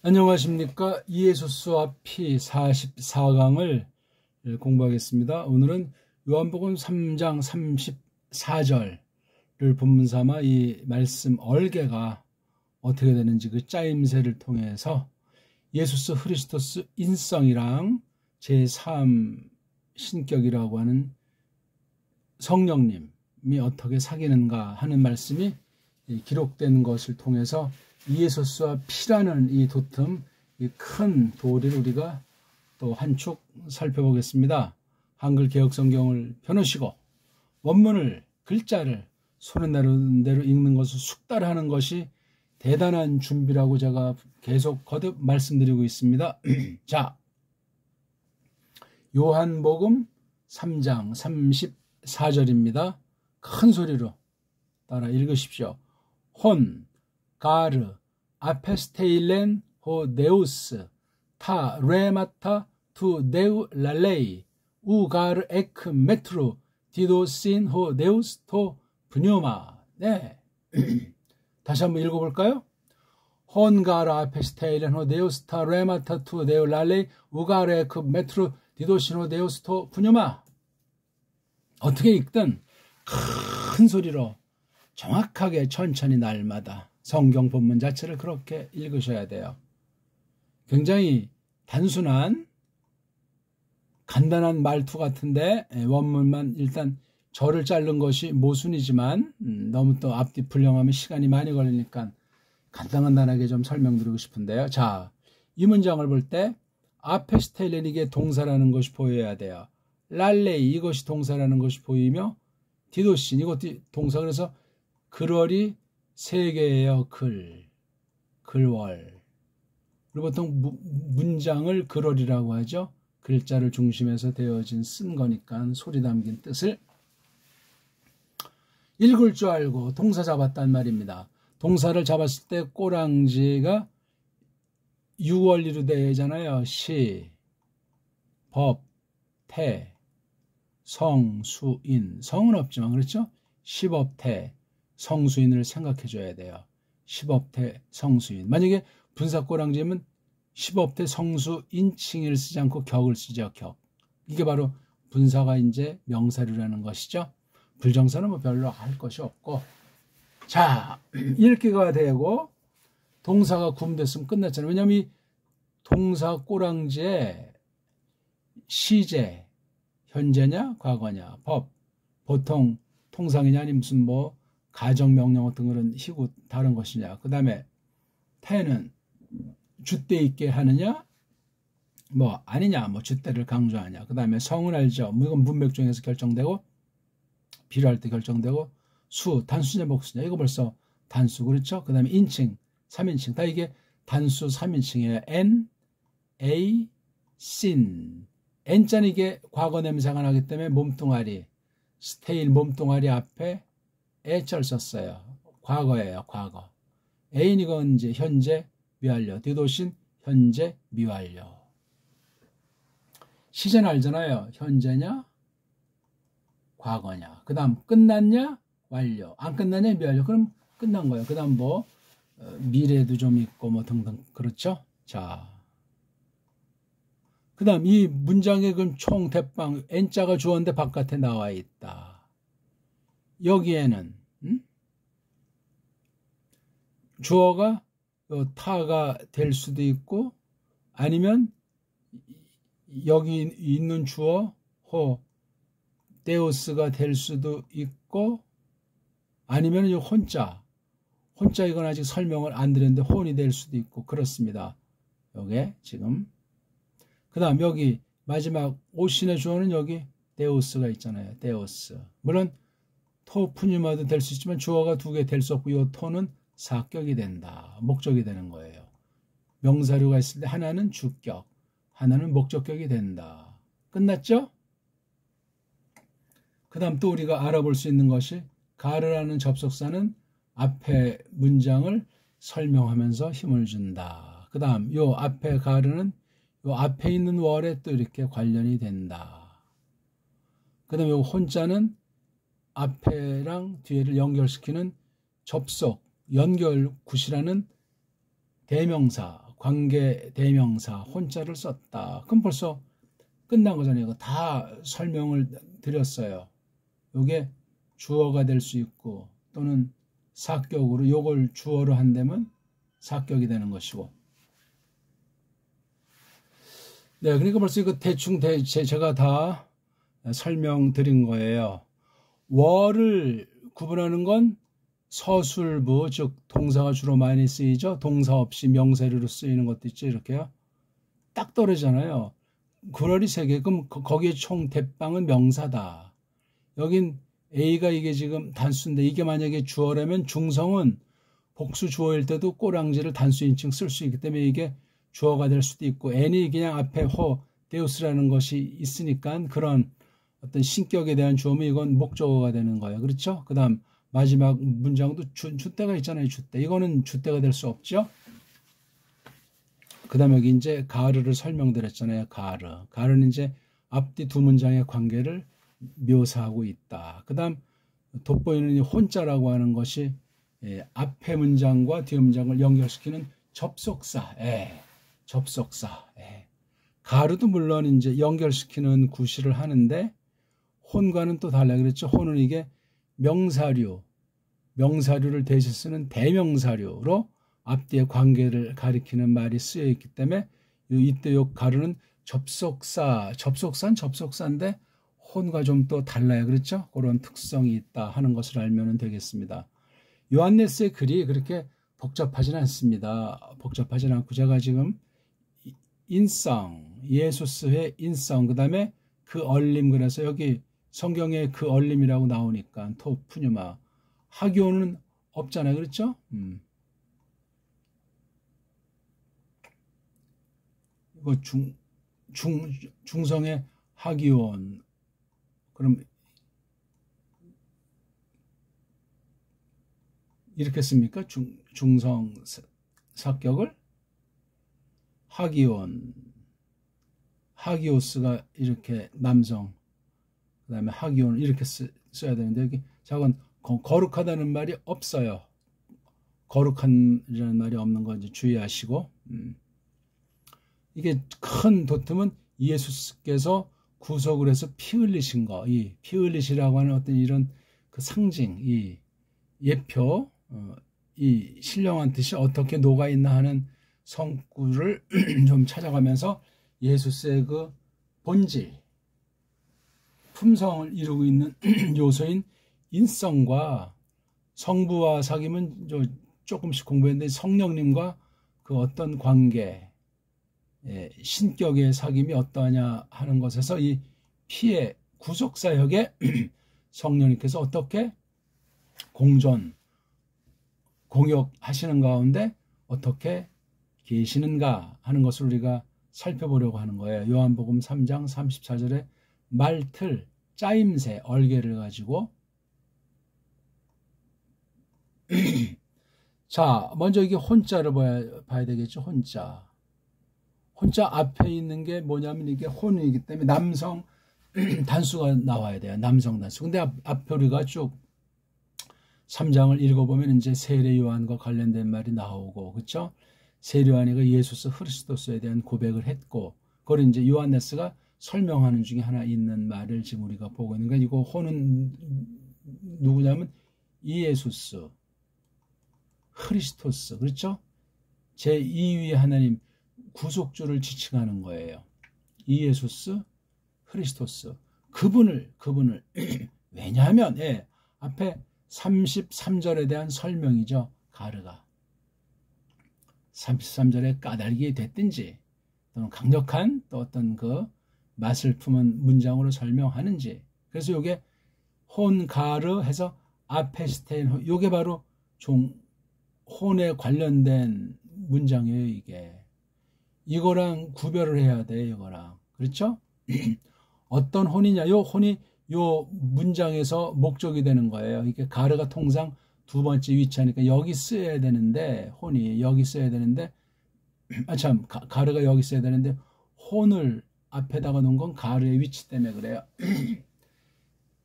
안녕하십니까. 이에소스와 피 44강을 공부하겠습니다. 오늘은 요한복음 3장 34절을 본문 삼아 이 말씀 얼개가 어떻게 되는지 그 짜임새를 통해서 예수스 크리스토스 인성이랑 제3 신격이라고 하는 성령님이 어떻게 사귀는가 하는 말씀이 기록된 것을 통해서 이에소스와 피라는 이 도틈, 이 큰 도리를 우리가 또 한 축 살펴보겠습니다. 한글 개역 성경을 펴놓으시고 원문을, 글자를 손에 나는 대로 읽는 것을 숙달하는 것이 대단한 준비라고 제가 계속 거듭 말씀드리고 있습니다. 자, 요한복음 3장 34절입니다. 큰 소리로 따라 읽으십시오. 혼 가르 아페스테일렌 호 네우스 타 레마타 투 네우 랄레이 우가르 에크 메트루 디도신 호 네우스 토 브뇨마. 네. 다시 한번 읽어볼까요? 혼 가르 아페스테일렌 호 네우스 타 레마타 투 네우 랄레이 우가르 에크 메트루 디도신 호 네우스 토 브뇨마. 어떻게 읽든 큰 소리로 정확하게 천천히 날마다 성경 본문 자체를 그렇게 읽으셔야 돼요. 굉장히 단순한 간단한 말투 같은데 원문만 일단 절을 자른 것이 모순이지만 너무 또 앞뒤 불령하면 시간이 많이 걸리니까 간단하게 좀 설명드리고 싶은데요. 자, 이 문장을 볼 때 아페스텔렌 이게 동사라는 것이 보여야 돼요. 랄레이 이것이 동사라는 것이 보이며 디도신 이것도 동사. 그래서 글월이 세 개예요. 글월. 그리고 보통 문장을 글월이라고 하죠. 글자를 중심해서 되어진 쓴 거니까 소리 담긴 뜻을 읽을 줄 알고 동사 잡았단 말입니다. 동사를 잡았을 때 꼬랑지가 유월리로 되잖아요. 시, 법, 태, 성, 수, 인. 성은 없지만 그렇죠? 시법태, 성수인을 생각해 줘야 돼요. 시법태, 성수인. 만약에 분사꼬랑지면 시법태, 성수, 인칭을 쓰지 않고 격을 쓰죠. 격. 이게 바로 분사가 이제 명사류라는 것이죠. 불정사는 뭐 별로 할 것이 없고. 자, 읽기가 되고 동사가 구분됐으면 끝났잖아요. 왜냐하면 이 동사 꼬랑지에 시제, 현재냐, 과거냐, 법, 보통 통상이냐, 아니면 무슨 뭐 가정명령 어떤 그런 희구 다른 것이냐. 그 다음에 태는 줏대 있게 하느냐, 뭐 아니냐, 뭐 줏대를 강조하냐. 그 다음에 성은 알죠. 이건 문맥중에서 결정되고 필요할 때 결정되고 수, 단수냐, 복수냐. 이거 벌써 단수 그렇죠. 그 다음에 인칭, 3인칭 다 이게 단수 3인칭이에요. N, A, sin. N자는 이게 과거 냄새가 나기 때문에 몸뚱아리, 스테일 몸뚱아리 앞에 애절 썼어요. 과거예요, 과거. A는 이건 이제 현재 미완료. 디도신 현재 미완료. 시제는 알잖아요. 현재냐, 과거냐. 그 다음 끝났냐, 완료. 안 끝났냐, 미완료. 그럼 끝난 거예요. 그 다음 뭐 미래도 좀 있고 뭐 등등 그렇죠. 자. 그 다음 이 문장의 총 대빵 N자가 주어인데 바깥에 나와 있다. 여기에는 주어가 타가 될 수도 있고 아니면 여기 있는 주어 호 데오스가 될 수도 있고 아니면 혼자 이건 아직 설명을 안 드렸는데 혼이 될 수도 있고 그렇습니다. 요게 지금 그 다음 여기 마지막 오신의 주어는 여기 데오스가 있잖아요. 데오스. 물론 토 푸뉴마도 될 수 있지만 주어가 두 개 될 수 없고 이 토는 사격이 된다. 목적이 되는 거예요. 명사류가 있을 때 하나는 주격, 하나는 목적격이 된다. 끝났죠? 그 다음 또 우리가 알아볼 수 있는 것이 가르라는 접속사는 앞에 문장을 설명하면서 힘을 준다. 그 다음 요 앞에 가르는 요 앞에 있는 월에 또 이렇게 관련이 된다. 그 다음에 요 혼자는 앞에랑 뒤에를 연결시키는 접속, 연결굿이라는 대명사, 관계 대명사 혼자를 썼다. 그럼 벌써 끝난 거잖아요. 이거 다 설명을 드렸어요. 이게 주어가 될 수 있고 또는 사격으로 요걸 주어로 한다면 사격이 되는 것이고. 네, 그러니까 벌써 이거 대충 제가 다 설명드린 거예요. 월을 구분하는 건 서술부, 즉 동사가 주로 많이 쓰이죠. 동사 없이 명사류로 쓰이는 것도 있죠. 이렇게요. 딱 떨어지잖아요. 구월이 3개. 그럼 거기에 총 대빵은 명사다. 여긴 A가 이게 지금 단수인데 이게 만약에 주어라면 중성은 복수 주어일 때도 꼬랑지를 단수인칭 쓸 수 있기 때문에 이게 주어가 될 수도 있고 N이 그냥 앞에 호, 데우스라는 것이 있으니까 그런 어떤 신격에 대한 주어면 이건 목적어가 되는 거예요. 그렇죠? 그 다음 마지막 문장도 주때가 있잖아요. 주때. 이거는 주때가 될 수 없죠. 그 다음 여기 이제 가르를 설명드렸잖아요. 가르는 이제 앞뒤 두 문장의 관계를 묘사하고 있다. 그 다음 돋보이는 혼자라고 하는 것이 앞에 문장과 뒤에 문장을 연결시키는 접속사. 접속사. 가르도 물론 이제 연결시키는 구실을 하는데 혼과는 또 달라요. 그랬죠. 혼은 이게 명사류를 대신 쓰는 대명사류로 앞뒤의 관계를 가리키는 말이 쓰여 있기 때문에 이때 요 가르는 접속사인데 혼과 좀 또 달라요. 그렇죠? 그런 특성이 있다 하는 것을 알면 되겠습니다. 요한네스의 글이 그렇게 복잡하지는 않습니다. 복잡하지는 않고 제가 지금 인성, 예수스의 인성, 그 다음에 그 얼림, 그래서 여기 성경에 그 얼림이라고 나오니까 토, 푸뉴마, 하기오는 없잖아요. 그렇죠? 이거 중성의 하기온. 그럼 이렇게 씁니까? 중성 사격을 하기온, 하기오스가 이렇게 남성, 그 다음에 하기온 이렇게 써야 되는데 여기 작은 거룩하다는 말이 없어요. 거룩한이라는 말이 없는 거 이제 주의하시고, 이게 큰 도톰은 예수께서 구속을 해서 피 흘리신 거, 이 피 흘리시라고 하는 어떤 이런 그 상징, 이 예표, 이 신령한 뜻이 어떻게 녹아있나 하는 성구를 좀 찾아가면서 예수의 그 본질, 품성을 이루고 있는 요소인 인성과 성부와 사귐은 조금씩 공부했는데 성령님과 그 어떤 관계, 신격의 사귐이 어떠하냐 하는 것에서 이 피의 구속사역에 성령님께서 어떻게 공역하시는 가운데 어떻게 계시는가 하는 것을 우리가 살펴보려고 하는 거예요. 요한복음 3장 34절에 말틀, 짜임새, 얼개를 가지고 자, 먼저 이게 혼자를 봐야 되겠죠. 혼자 앞에 있는 게 뭐냐면 이게 혼이기 때문에 남성 단수가 나와야 돼요. 남성 단수. 근데 앞에 우리가 쭉 3장을 읽어보면 이제 세례 요한과 관련된 말이 나오고, 그렇죠? 세례 요한이가 예수스 그리스도스에 대한 고백을 했고, 그걸 이제 요한네스가 설명하는 중에 하나 있는 말을 지금 우리가 보고 있는 거예요. 이거 혼은 누구냐면 이예수스, 크리스토스, 그렇죠? 제2위 하나님 구속주를 지칭하는 거예요. 이예수스, 크리스토스. 그분을 왜냐하면 앞에 33절에 대한 설명이죠. 가르가 33절에 까닭이 됐든지 또는 강력한 또 어떤 그 맛을 품은 문장으로 설명하는지. 그래서 요게 혼 가르 해서 아페스테인, 요게 바로 혼에 관련된 문장이에요. 이게 이거랑 구별을 해야 돼. 이거랑, 그렇죠? 어떤 혼이냐, 요 혼이 요 문장에서 목적이 되는 거예요. 이게 가르가 통상 두 번째 위치하니까 여기 써야 되는데, 혼이 여기 써야 되는데, 가르가 여기 써야 되는데 혼을 앞에다가 놓은 건 가르의 위치 때문에 그래요.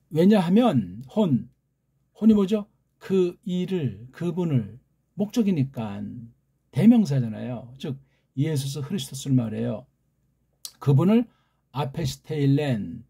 왜냐하면 혼이 뭐죠? 그 일을, 그분을, 목적이니까 대명사잖아요. 즉 예수 그리스도를 말해요. 그분을 아페스테일렌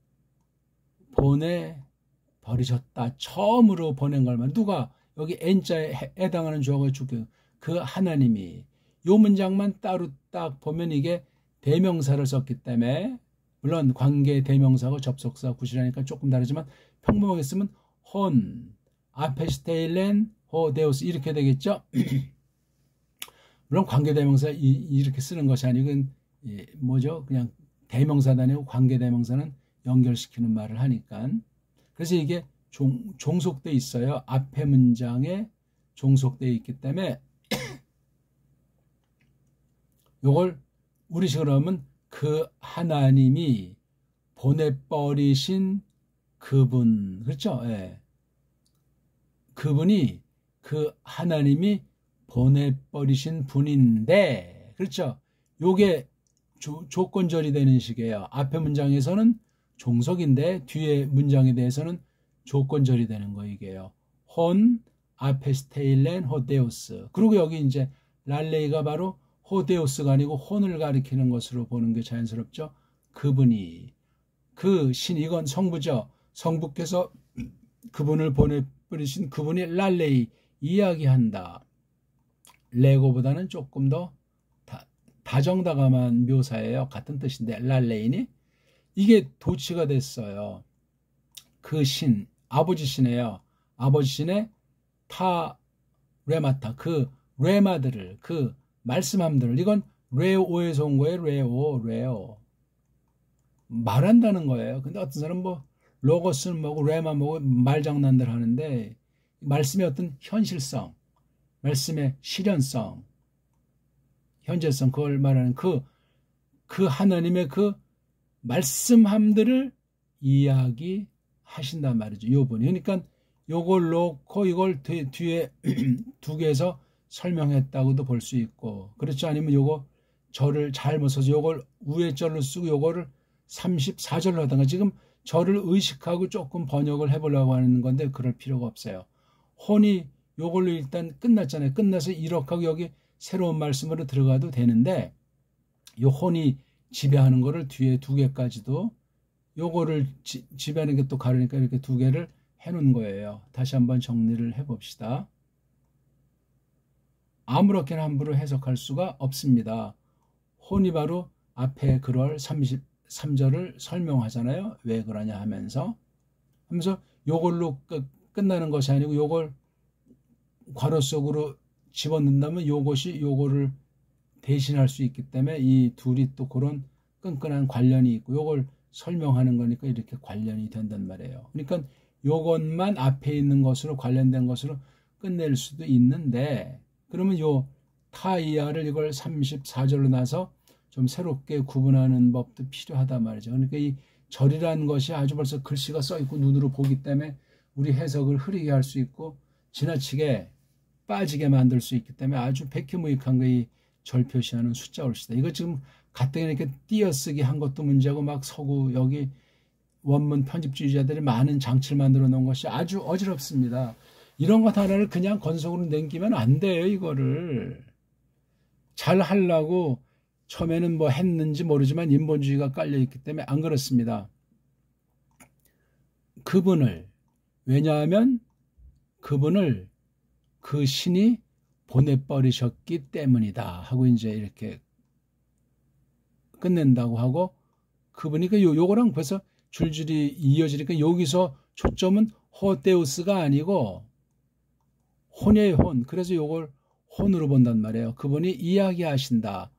보내버리셨다. 처음으로 보낸 걸 말. 누가 여기 N자에 해당하는 주어가 주격. 그 하나님이. 요 문장만 따로 딱 보면 이게 대명사를 썼기 때문에 물론 관계 대명사하고 접속사 구실하니까 조금 다르지만 평범하게 쓰면 혼, 아페스테일렌, 호데우스 이렇게 되겠죠. 물론 관계 대명사 이렇게 쓰는 것이 아니고 뭐죠? 그냥 대명사도 아니고 관계 대명사는 연결시키는 말을 하니까. 그래서 이게 종속돼 있어요. 앞에 문장에 종속돼 있기 때문에 요걸 우리식으로 하면 그 하나님이 보내버리신 그분, 그렇죠? 예. 그분이 그 하나님이 보내버리신 분인데, 그렇죠? 요게 조건절이 되는 식이에요. 앞에 문장에서는 종속인데 뒤에 문장에 대해서는 조건절이 되는 거 이게요. 혼, 아페스테일렌, 호데우스. 그리고 여기 이제 랄레이가 바로 호데우스가 아니고 혼을 가리키는 것으로 보는 게 자연스럽죠. 그분이, 그 신, 이건 성부죠. 성부께서 그분을 보내버리신 그분이 랄레이 이야기한다. 레고보다는 조금 더 다정다감한 묘사예요. 같은 뜻인데 랄레인이 이게 도치가 됐어요. 그 신, 아버지 신이에요. 아버지 신의 타 레마타, 그 레마들을, 그 말씀함들을, 이건 레오에서 온 거예요. 레오 말한다는 거예요. 근데 어떤 사람은 뭐 로고스는 뭐고 레마 뭐고 말장난들 하는데 말씀의 어떤 현실성, 말씀의 실현성, 현재성, 그걸 말하는 그 하나님의 그 말씀함들을 이야기하신단 말이죠. 요번이. 그러니까 요걸 놓고 이걸 뒤에 두 개에서 설명했다고도 볼 수 있고, 그렇죠. 아니면 요거 절을 잘못 써서 요걸 위에 절로 쓰고 요거를 34절로 하다가 지금 절을 의식하고 조금 번역을 해보려고 하는 건데 그럴 필요가 없어요. 혼이 요걸로 일단 끝났잖아요. 끝나서 이렇게 여기 새로운 말씀으로 들어가도 되는데 요 혼이 지배하는 거를 뒤에 두 개까지도 요거를 지배하는 게 또 가르니까 이렇게 두 개를 해놓은 거예요. 다시 한번 정리를 해봅시다. 아무렇게나 함부로 해석할 수가 없습니다. 혼이 바로 앞에 그럴 33절을 설명하잖아요. 왜 그러냐 하면서 요걸로 끝나는 것이 아니고 요걸 괄호 속으로 집어넣는다면 요것이 요거를 대신할 수 있기 때문에 이 둘이 또 그런 끈끈한 관련이 있고 요걸 설명하는 거니까 이렇게 관련이 된단 말이에요. 그러니까 요것만 앞에 있는 것으로 관련된 것으로 끝낼 수도 있는데 그러면 요 타이아를 이걸 34절로 나서 좀 새롭게 구분하는 법도 필요하단 말이죠. 그러니까 이 절이라는 것이 아주 벌써 글씨가 써 있고 눈으로 보기 때문에 우리 해석을 흐리게 할 수 있고 지나치게 빠지게 만들 수 있기 때문에 아주 백희무익한 거 이 절 표시하는 숫자 올시다. 이거 지금 가뜩이나 이렇게 띄어쓰기 한 것도 문제고 막 서구 여기 원문 편집주의자들이 많은 장치를 만들어 놓은 것이 아주 어지럽습니다. 이런 것 하나를 그냥 건속으로 남기면 안 돼요. 이거를 잘 하려고 처음에는 뭐 했는지 모르지만 인본주의가 깔려있기 때문에 안 그렇습니다. 그분을, 왜냐하면 그분을 그 신이 보내버리셨기 때문이다 하고 이제 이렇게 끝낸다고 하고 그분이 요거랑 벌써 줄줄이 이어지니까 여기서 초점은 호데우스가 아니고 혼이에요. 혼. 그래서 요걸 혼으로 본단 말이에요. 그분이 이야기하신다.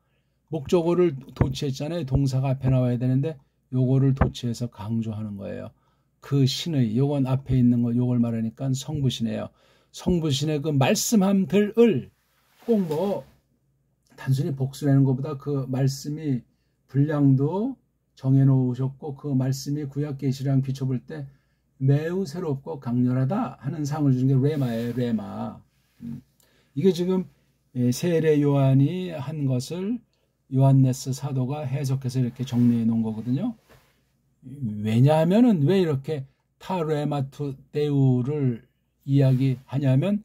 목적어를 도치했잖아요. 동사가 앞에 나와야 되는데 요거를 도치해서 강조하는 거예요. 그 신의, 요건 앞에 있는 거 요걸 말하니까 성부신이에요. 성부신의 그 말씀함들을 꼭 뭐 단순히 복수라는 것보다 그 말씀이 분량도 정해놓으셨고 그 말씀이 구약 계시랑 비춰볼 때 매우 새롭고 강렬하다 하는 상을 주는 게 레마예요. 레마. 이게 지금 세례 요한이 한 것을 요한네스 사도가 해석해서 이렇게 정리해 놓은 거거든요. 왜냐하면은 왜 이렇게 타레마투 데우를 이야기하냐면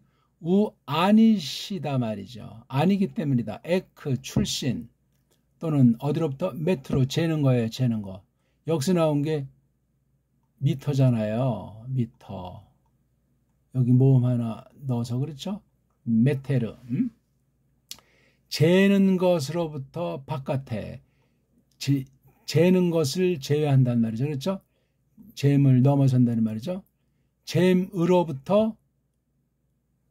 아니시다 말이죠. 아니기 때문이다. 에크 출신. 또는 어디로부터 메트로 재는 거예요. 재는 거. 여기서 나온 게 미터잖아요. 미터. 여기 모음 하나 넣어서 그렇죠? 메테르. 재는 것으로부터 바깥에 재는 것을 제외한다는 말이죠. 그렇죠? 잼을 넘어선다는 말이죠. 잼으로부터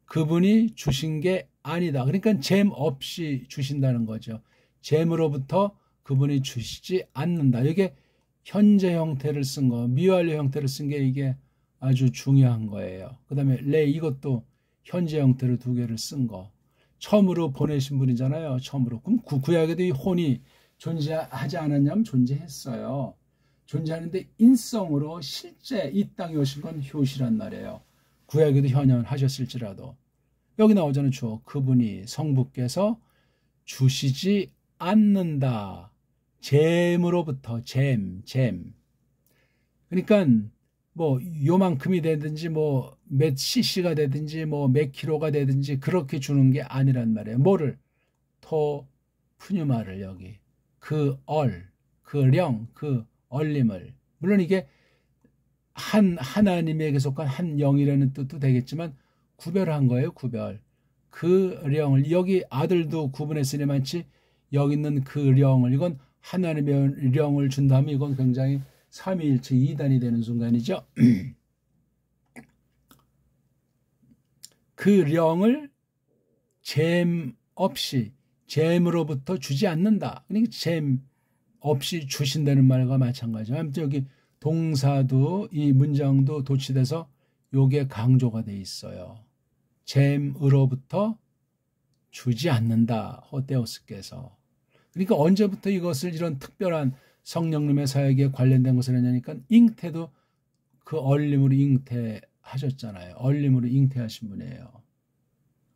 그분이 주신 게 아니다. 그러니까 잼 없이 주신다는 거죠. 잼으로부터 그분이 주시지 않는다. 이게 현재 형태를 쓴 거, 미완료 형태를 쓴 게 이게 아주 중요한 거예요. 그 다음에 이것도 현재 형태로 두 개를 쓴 거. 처음으로 보내신 분이잖아요. 처음으로. 그럼 구약에도 이 혼이 존재하지 않았냐면 존재했어요. 존재하는데 인성으로 실제 이 땅에 오신 건 효시란 말이에요. 구약에도 현현하셨을지라도. 여기 나오잖아요. 주어. 그분이 성부께서 주시지 않는다. 잼으로부터 잼. 그러니까 뭐 요만큼이 되든지 뭐 몇 cc가 되든지 뭐 몇 킬로가 되든지 그렇게 주는 게 아니란 말이에요. 뭐를? 푸뉴마를 여기. 그 령, 그 얼림을. 물론 이게 하나님에게 속한 한 영이라는 뜻도 되겠지만 구별한 거예요. 구별. 그 령을 여기 아들도 구분했으니 많지 여기 있는 그 령을 이건 하나님의 령을 준다면 이건 굉장히 삼위일체 2단이 되는 순간이죠. 그 령을 잼 없이 잼으로부터 주지 않는다. 그러니까 잼 없이 주신다는 말과 마찬가지죠. 아무튼 여기 동사도 이 문장도 도치돼서 요게 강조가 돼 있어요. 잼으로부터 주지 않는다. 호데오스께서. 그러니까 언제부터 이것을 이런 특별한 성령님의 사역에 관련된 것을 했냐니까 잉태도 그 얼림으로 잉태하셨잖아요. 얼림으로 잉태하신 분이에요.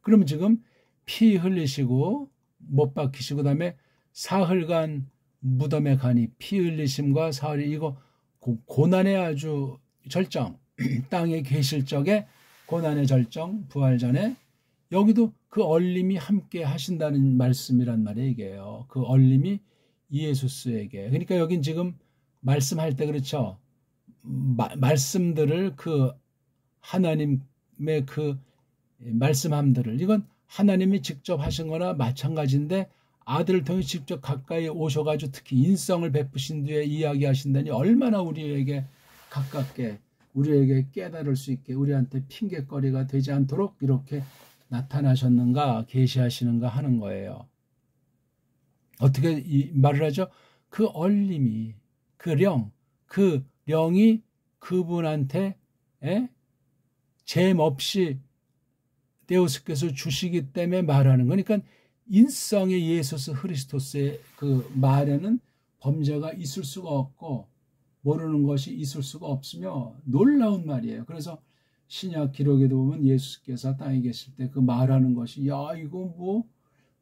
그러면 지금 피 흘리시고 못 박히시고 그다음에 사흘간 무덤에 가니 피 흘리심과 사흘이 이거 고난의 아주 절정 땅에 계실 적에 고난의 절정 부활 전에 여기도 그 얼림이 함께 하신다는 말씀이란 말이에요. 이게요. 그 얼림이 예수스에게. 그러니까 여긴 지금 말씀할 때 그렇죠. 말씀들을 그 하나님의 그 말씀함들을 이건 하나님이 직접 하신 거나 마찬가지인데 아들을 통해 직접 가까이 오셔가지고 특히 인성을 베푸신 뒤에 이야기하신다니 얼마나 우리에게 가깝게 우리에게 깨달을 수 있게 우리한테 핑계거리가 되지 않도록 이렇게 나타나셨는가 계시하시는가 하는 거예요. 어떻게 이 말을 하죠? 그 얼림이 그 령이 그분한테 잼 없이 데우스께서 주시기 때문에 말하는 거니까 인성의 예수스 그리스도스의 그 말에는 범죄가 있을 수가 없고 모르는 것이 있을 수가 없으며 놀라운 말이에요. 그래서 신약 기록에도 보면 예수께서 땅에 계실 때 그 말하는 것이 야 이거 뭐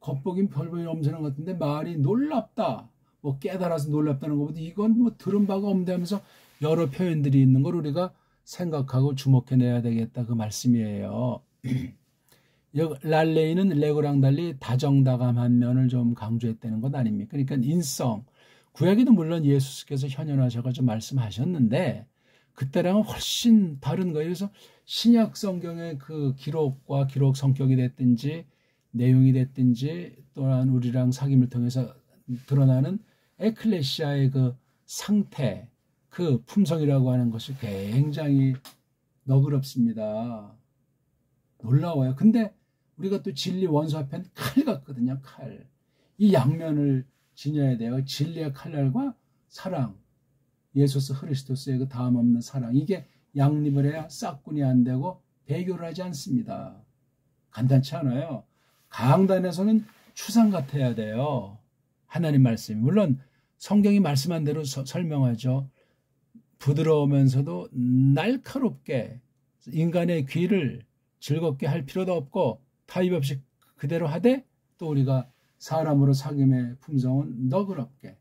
겉보긴 별볼이 엄청난 것 같은데 말이 놀랍다. 뭐 깨달아서 놀랍다는 것보다 이건 뭐 들은 바가 없는데 하면서 여러 표현들이 있는 걸 우리가 생각하고 주목해내야 되겠다 그 말씀이에요. 랄레이는 레고랑 달리 다정다감한 면을 좀 강조했다는 것 아닙니까? 그러니까 인성. 구약에도 물론 예수께서 현현하셔가지고 말씀하셨는데 그때랑은 훨씬 다른 거예요. 그래서 신약 성경의 그 기록과 기록 성격이 됐든지 내용이 됐든지 또한 우리랑 사귐을 통해서 드러나는 에클레시아의 그 상태, 그 품성이라고 하는 것이 굉장히 너그럽습니다. 놀라워요. 근데 우리가 또 진리 원수 앞엔 칼 같거든요. 칼. 이 양면을 지녀야 돼요. 진리의 칼날과 사랑. 예수스 그리스도스의 그 다음 없는 사랑. 이게 양립을 해야 싹군이 안 되고 배교를 하지 않습니다. 간단치 않아요. 강단에서는 추상 같아야 돼요. 하나님 말씀이. 물론 성경이 말씀한 대로 설명하죠. 부드러우면서도 날카롭게 인간의 귀를 즐겁게 할 필요도 없고 타입 없이 그대로 하되 또 우리가 사람으로 사귐의 품성은 너그럽게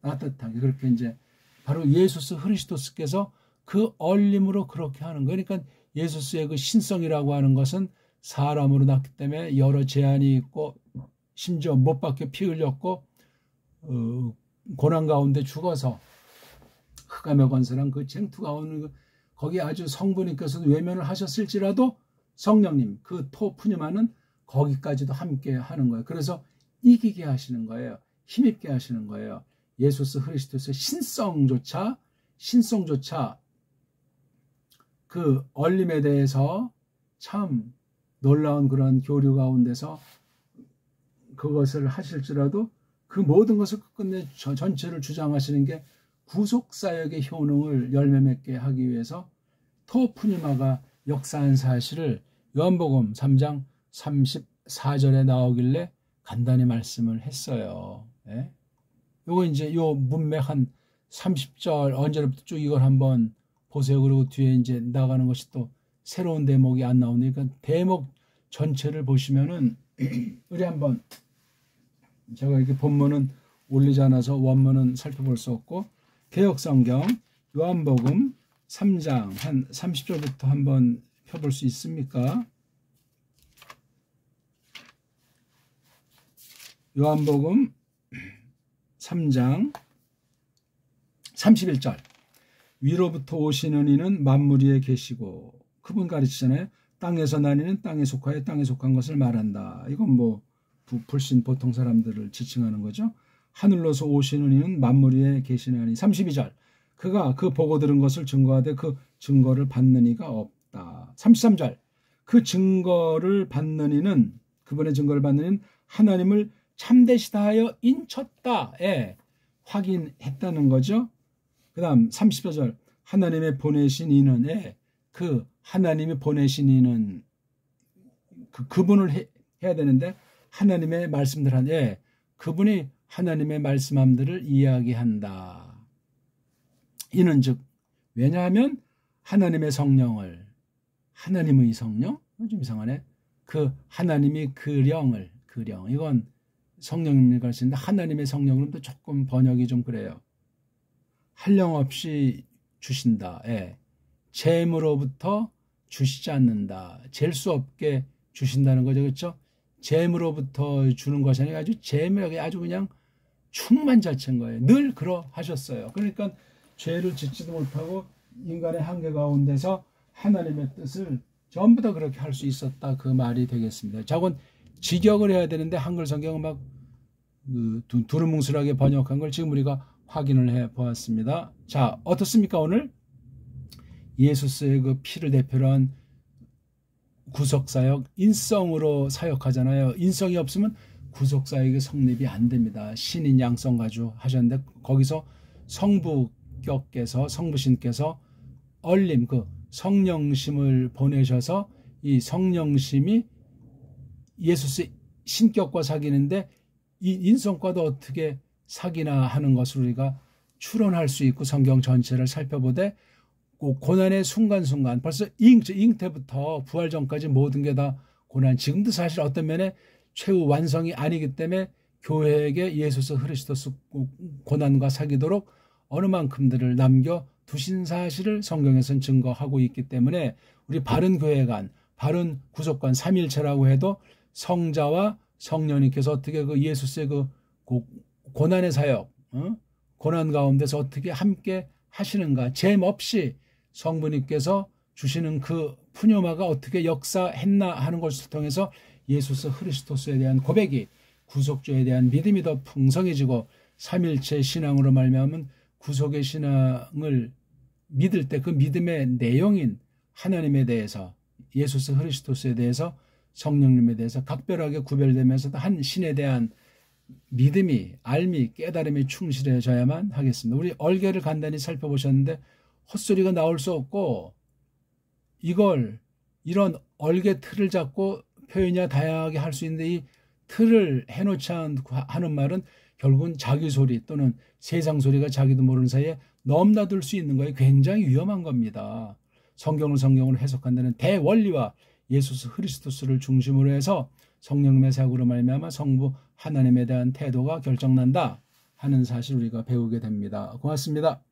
따뜻하게 그렇게 이제 바로 예수스 그리스도스께서 그 얼림으로 그렇게 하는 거예요. 그러니까 예수스의 그 신성이라고 하는 것은 사람으로 낳기 때문에 여러 제한이 있고 심지어 못 박혀 피 흘렸고 고난 가운데 죽어서 흑암의 권세랑 그 쟁투 가운데 거기 아주 성부님께서도 외면을 하셨을지라도 성령님 그 토푸님하는 거기까지도 함께 하는 거예요. 그래서 이기게 하시는 거예요. 힘있게 하시는 거예요. 예수스 그리스도의 신성조차 그 얼림에 대해서 참 놀라운 그런 교류 가운데서 그것을 하실지라도 그 모든 것을 끝내 전체를 주장하시는 게 구속사역의 효능을 열매 맺게 하기 위해서 토푸니마가 역사한 사실을 요한복음 3장 34절에 나오길래 간단히 말씀을 했어요. 예? 요거 이제 요 문맥 한 30절 언제부터 쭉 이걸 한번 보세요. 그리고 뒤에 이제 나가는 것이 또 새로운 대목이 안 나오니까 대목 전체를 보시면은 우리 한번 제가 이렇게 본문은 올리지 않아서 원문은 살펴볼 수 없고 개역성경 요한복음 3장 한 30절부터 한번 펴볼 수 있습니까? 요한복음 3장 31절 위로부터 오시는 이는 만물 위에 계시고 그분 가르치잖아요. 땅에서 난 이는 땅에 속하여 땅에 속한 것을 말한다. 이건 뭐 불신 보통 사람들을 지칭하는 거죠. 하늘로서 오시는 이는 만물 위에 계시나니 32절 그가 그 보고 들은 것을 증거하되 그 증거를 받는 이가 없다. 33절 그 증거를 받는 이는 그분의 증거를 받는 이는 하나님을 참되시다 하여 인쳤다에 확인했다는 거죠. 그 다음 34절 하나님의 보내신 이는 그 하나님이 보내신 이는 그분을 해야 되는데 하나님의 말씀들 한에 그분이 하나님의 말씀함들을 이야기한다. 이는 즉 왜냐하면 하나님의 성령을 하나님의 성령? 좀 이상하네. 그 하나님이 그령 이건 성령님이 가르치는데 하나님의 성령은 또 조금 번역이 좀 그래요. 한량없이 주신다. 잼으로부터 주시지 않는다. 잴 수 없게 주신다는 거죠. 그렇죠? 잼으로부터 주는 것이 아니라 아주 잼이라고 아주 그냥 충만자체인 거예요. 늘 그러하셨어요. 그러니까 죄를 짓지도 못하고 인간의 한계 가운데서 하나님의 뜻을 전부 다 그렇게 할 수 있었다. 그 말이 되겠습니다. 저건 직역을 해야 되는데 한글 성경은 막 두루뭉술하게 번역한 걸 지금 우리가 확인을 해 보았습니다. 자, 어떻습니까? 오늘 예수스의 그 피를 대표로 한 구속사역, 인성으로 사역하잖아요. 인성이 없으면 구속사역의 성립이 안 됩니다. 신인 양성 가지고 하셨는데 거기서 성부신께서 얼림 그 성령심을 보내셔서 이 성령심이 예수스의 신격과 사귀는데 이 인성과도 어떻게 사귀나 하는 것을 우리가 추론할 수 있고 성경 전체를 살펴보되 고난의 순간순간 벌써 잉태부터 부활 전까지 모든 게 다 고난. 지금도 사실 어떤 면에 최후 완성이 아니기 때문에 교회에게 예수스 그리스도스 고난과 사귀도록 어느 만큼들을 남겨두신 사실을 성경에서는 증거하고 있기 때문에 우리 바른 교회관, 바른 구속관 삼일체라고 해도 성자와 성령님께서 어떻게 그 예수스의 그 고난의 사역, 고난 가운데서 어떻게 함께 하시는가, 잼 없이 성부님께서 주시는 그 푸뇨마가 어떻게 역사했나 하는 것을 통해서 예수스 그리스도스에 대한 고백이 구속주에 대한 믿음이 더 풍성해지고 삼일체 신앙으로 말미암은 구속의 신앙을 믿을 때 그 믿음의 내용인 하나님에 대해서 예수스 그리스도스에 대해서 성령님에 대해서 각별하게 구별되면서도 한 신에 대한 믿음이 알미 깨달음이 충실해져야만 하겠습니다. 우리 얼개를 간단히 살펴보셨는데 헛소리가 나올 수 없고 이런 얼개 틀을 잡고 표현이 다양하게 할 수 있는데 이 틀을 해놓지 않고 하는 말은 결국은 자기 소리 또는 세상 소리가 자기도 모르는 사이에 넘나들 수 있는 거에 굉장히 위험한 겁니다. 성경을 해석한다는 대원리와 예수스 그리스도스를 중심으로 해서 성령님의 사역으로 말미암아 성부 하나님에 대한 태도가 결정난다 하는 사실 우리가 배우게 됩니다. 고맙습니다.